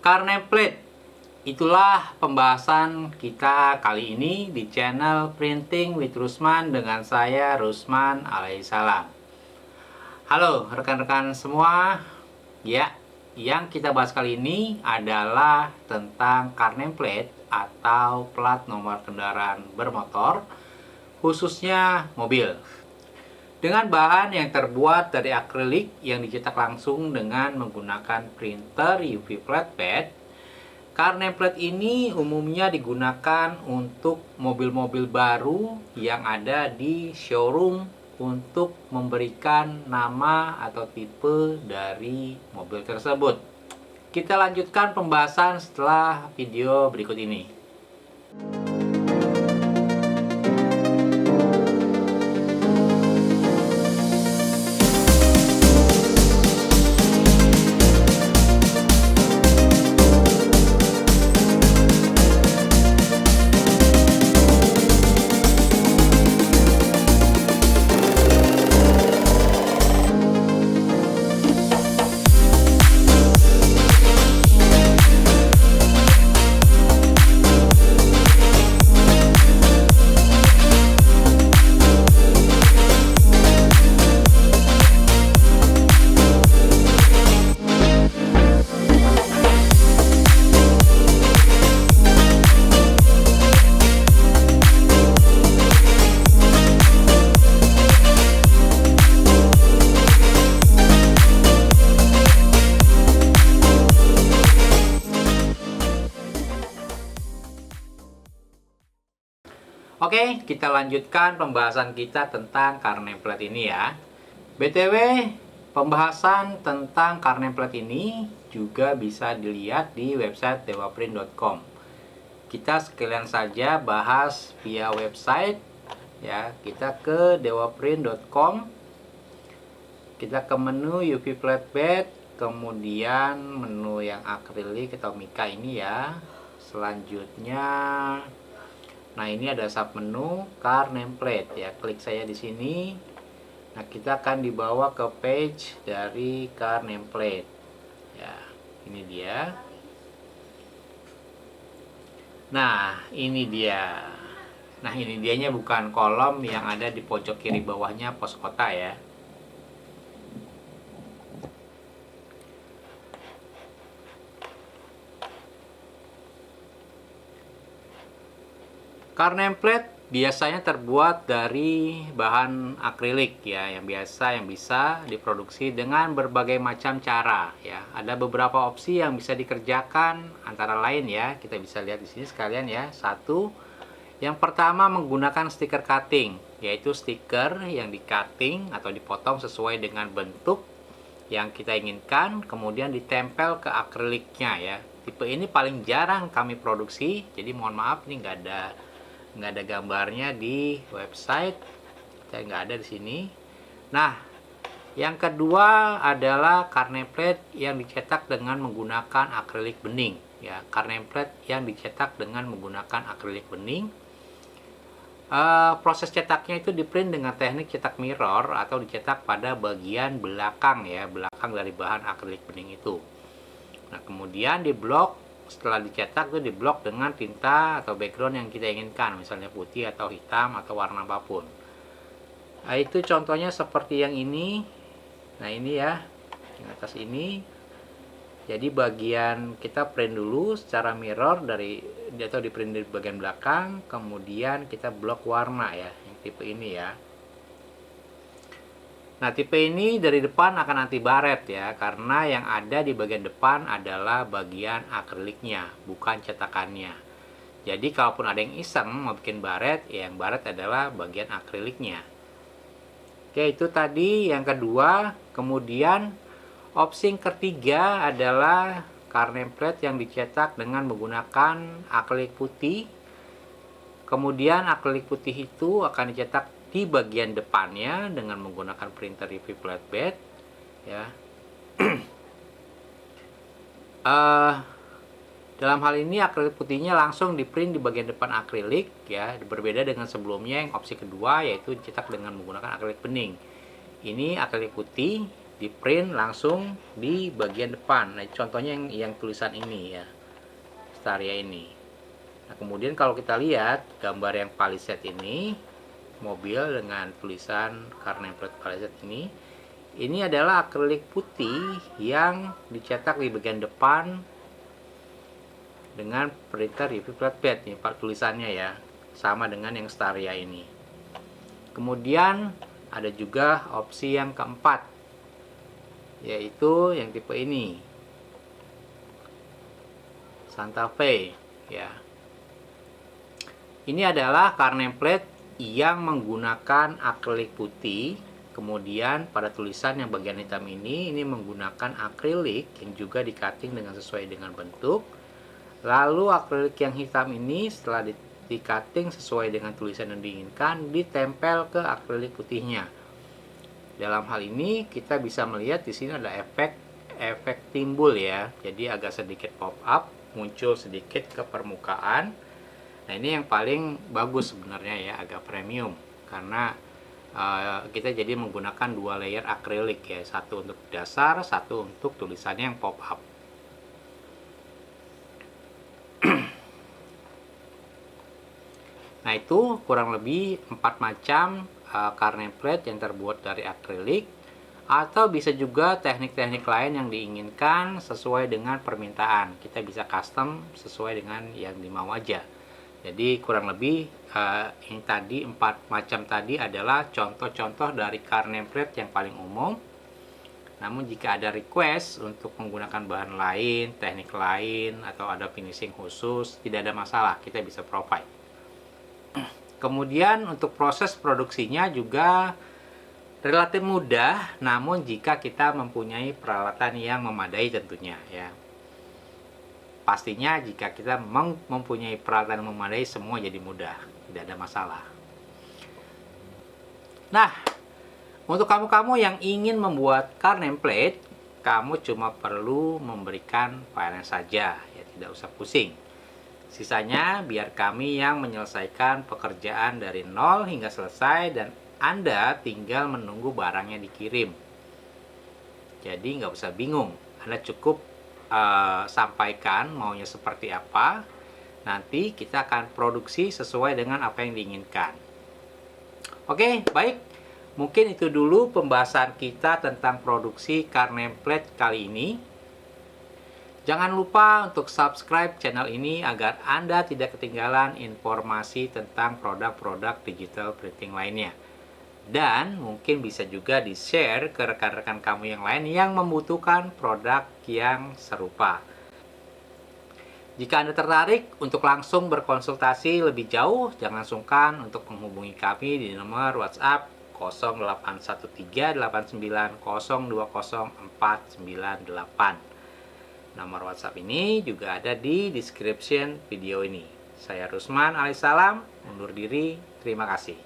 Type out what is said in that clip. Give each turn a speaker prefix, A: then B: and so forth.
A: Car nameplate, itulah pembahasan kita kali ini di channel Printing with Rusman dengan saya Rusman alaihissalam. Halo rekan-rekan semua. Ya, yang kita bahas kali ini adalah tentang car nameplate atau plat nomor kendaraan bermotor, khususnya mobil. Dengan bahan yang terbuat dari akrilik yang dicetak langsung dengan menggunakan printer UV flatbed, car nameplate ini umumnya digunakan untuk mobil-mobil baru yang ada di showroom untuk memberikan nama atau tipe dari mobil tersebut. Kita lanjutkan pembahasan setelah video berikut ini. Oke, kita lanjutkan pembahasan kita tentang car nameplate ini ya. BTW, pembahasan tentang car nameplate ini juga bisa dilihat di website dewaprint.com. Kita sekalian saja bahas via website ya. Kita ke dewaprint.com. Kita ke menu UV flatbed, kemudian menu yang akrilik atau mica ini ya. Selanjutnya, nah ini ada submenu car nameplate ya. Klik saya di sini. Nah, kita akan dibawa ke page dari car nameplate. Ya, ini dia. Nah, ini dia. Nah, ini dianya, bukan kolom yang ada di pojok kiri bawahnya pos kota ya. Car nameplate biasanya terbuat dari bahan akrilik ya, yang bisa diproduksi dengan berbagai macam cara ya. Ada beberapa opsi yang bisa dikerjakan, antara lain ya, kita bisa lihat di sini sekalian ya. Satu, yang pertama menggunakan stiker cutting, yaitu stiker yang di cutting atau dipotong sesuai dengan bentuk yang kita inginkan, kemudian ditempel ke akriliknya ya. Tipe ini paling jarang kami produksi, jadi mohon maaf ini nggak ada gambarnya di website, saya nggak ada di sini. Nah, yang kedua adalah car nameplate yang dicetak dengan menggunakan akrilik bening ya. Car nameplate yang dicetak dengan menggunakan akrilik bening, proses cetaknya itu diprint dengan teknik cetak mirror atau dicetak pada bagian belakang ya, belakang dari bahan akrilik bening itu. Nah, kemudian diblok. Setelah dicetak itu diblok dengan tinta atau background yang kita inginkan, misalnya putih atau hitam atau warna apapun. Nah, itu contohnya seperti yang ini. Nah, ini ya, yang atas ini. Jadi bagian kita print dulu secara mirror atau di print di bagian belakang, kemudian kita blok warna ya, yang tipe ini ya. Nah, tipe ini dari depan akan anti baret ya, karena yang ada di bagian depan adalah bagian akriliknya, bukan cetakannya. Jadi kalaupun ada yang iseng mau bikin baret, ya yang baret adalah bagian akriliknya. Oke, itu tadi yang kedua. Kemudian opsi ketiga adalah car nameplate yang dicetak dengan menggunakan akrilik putih. Kemudian akrilik putih itu akan dicetak di bagian depannya dengan menggunakan printer UV flatbed ya. Dalam hal ini akrilik putihnya langsung di print di bagian depan akrilik ya, berbeda dengan sebelumnya yang opsi kedua yaitu dicetak dengan menggunakan akrilik bening. Ini akrilik putih di print langsung di bagian depan. Nah, contohnya yang tulisan ini ya, Staria ini. Nah, kemudian kalau kita lihat gambar yang Palisade ini, mobil dengan tulisan Car Nameplate Palisade ini adalah akrilik putih yang dicetak di bagian depan dengan printer UV flatbed. Ini Pak tulisannya ya, sama dengan yang Staria ini. Kemudian ada juga opsi yang keempat, yaitu yang tipe ini, Santa Fe ya. Ini adalah car nameplate yang menggunakan akrilik putih. Kemudian pada tulisan yang bagian hitam ini menggunakan akrilik yang juga di-cutting dengan sesuai dengan bentuk. Lalu akrilik yang hitam ini setelah di-cutting sesuai dengan tulisan yang diinginkan, ditempel ke akrilik putihnya. Dalam hal ini kita bisa melihat di sini ada efek timbul ya. Jadi agak sedikit pop up, muncul sedikit ke permukaan. Nah, ini yang paling bagus sebenarnya ya, agak premium karena kita jadi menggunakan 2 layer akrilik ya, satu untuk dasar, satu untuk tulisannya yang pop up. Nah, itu kurang lebih 4 macam car nameplate yang terbuat dari akrilik, atau bisa juga teknik-teknik lain yang diinginkan sesuai dengan permintaan. Kita bisa custom sesuai dengan yang dimau aja. Jadi kurang lebih ini tadi 4 macam tadi adalah contoh-contoh dari car nameplate yang paling umum. Namun jika ada request untuk menggunakan bahan lain, teknik lain, atau ada finishing khusus, tidak ada masalah, kita bisa provide. Kemudian untuk proses produksinya juga relatif mudah, namun jika kita mempunyai peralatan yang memadai tentunya ya. Pastinya jika kita mempunyai peralatan yang memadai, semua jadi mudah, tidak ada masalah. Nah, untuk kamu-kamu yang ingin membuat car nameplate, kamu cuma perlu memberikan filenya saja, ya tidak usah pusing. Sisanya biar kami yang menyelesaikan pekerjaan dari nol hingga selesai dan Anda tinggal menunggu barangnya dikirim. Jadi nggak usah bingung, Anda cukup sampaikan maunya seperti apa, nanti kita akan produksi sesuai dengan apa yang diinginkan. Oke, baik, mungkin itu dulu pembahasan kita tentang produksi car nameplate kali ini. Jangan lupa untuk subscribe channel ini agar Anda tidak ketinggalan informasi tentang produk-produk digital printing lainnya. Dan mungkin bisa juga di-share ke rekan-rekan kamu yang lain yang membutuhkan produk yang serupa. Jika Anda tertarik untuk langsung berkonsultasi lebih jauh, jangan sungkan untuk menghubungi kami di nomor WhatsApp 081389020498. Nomor WhatsApp ini juga ada di description video ini. Saya Rusman Alaihissalam, undur diri, terima kasih.